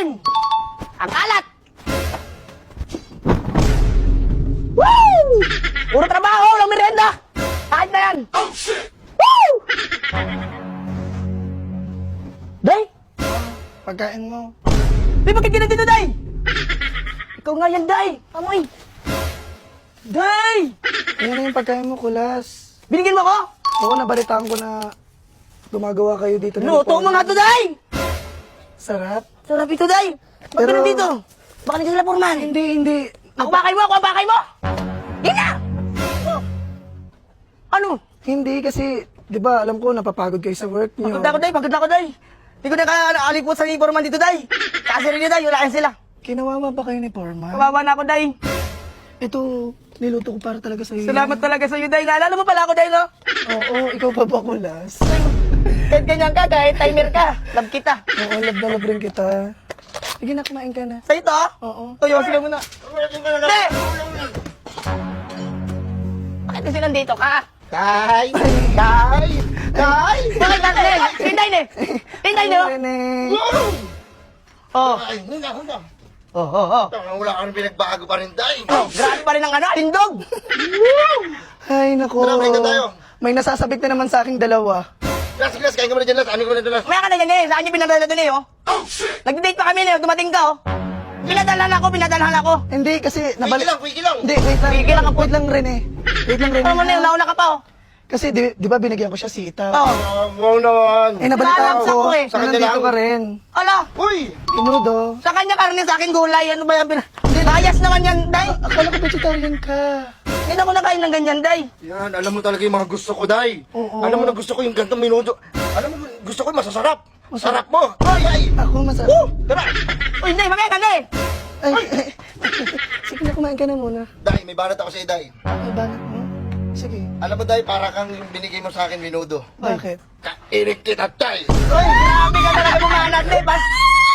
akin! Ang alat! Woo! Puro trabaho, walang merienda! Kahit na yan! Woo! Day! Pagkain mo. Day, bakit ka dito, Day? Ikaw nga yan, Day! Amoy! Day! Ayan na yung pagkain mo, kulas. Binigyan mo ko? Oo, nabalitaan ko na gumagawa kayo dito. ng Luto mo nga to, Day! Sarap. Sarap ito, Day! Ba't ka Pero- nandito? Baka nandito sila, Purman. Hindi. Ako bakay mo! Ako ang bakay mo! Yan na! Ano? Hindi kasi, di ba, alam ko, napapagod kayo sa work niyo. Pagod ako, Day! Pagod ako, Day! Hindi ko na kaalipot sa Purman dito, Day! Kasi rin Day! Wala yan sila! Kinawawa ba kayo ni Foreman? Kawawa na ako, Day! Ito, niluto ko para talaga sa'yo. Salamat talaga sa iyo, Day! Naalala mo pala ako, Day, no? Oo, ikaw pa ba, kulas? Kahit ganyan ka, kahit timer ka, love kita. Oo, love na love rin kita. Sige na, kumain ka na. Sa ito, Oo. tuyo sila muna. Day! Bakit kasi nandito ka? Tay! Tay! Tay! Bakit natin? Tinday ni! Tinday ni, oh! Rene. Oh, Ay, hunda. oh. Wala ka rin pinagbago pa rin, Tay. Oh, grabe pa rin ang ano, tindog! Ay, naku. Tara, balik na tayo. May nasasabik na naman sa aking dalawa. Las, kain ka muna dyan, Las. Ano ka muna dyan, Las? Maya ka na yan eh, saan niyo pinadala doon eh, oh? Nag-date pa kami eh, dumating ka, oh. Pinadalhan ako. Hindi, kasi Wiki lang. Hindi, wait lang. Wait lang ako. Wait lang, Rene. Wait lang, Rene. Ano mo na yun, nauna ka pa, oh. Kasi, di ba binigyan ko siya sita? Oh, Wow naman. Eh, nabalitaan Naalamsak ko. ko eh. Na nandito ka rin. ala, Uy! Inudo. sa kanya karne, sa akin gulay, ano ba yan? Bias naman yan, Day. Akala ko vegetarian ka. Hindi na ako nakain ng ganyan, Day. Yan, alam mo talaga yung mga gusto ko, Day. Oo. Alam mo na gusto ko yung gantong minuto. Alam mo, gusto ko yung masasarap. Sarap mo. Ay! Ako masarap. Tara! Uy, Day, mamaya ka, Day. Ay. Sige na, kumain ka na muna. Day, may banat ako sa'yo, Day. Ay, banat mo? Sige. Alam mo, Day, para kang yung binigay mo sa akin minuto. Bakit? Kairik kita, Day. Uy, grabe ka talaga bumanat, Day.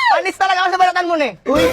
Panis talaga ako sa balatan mo, eh. Uy!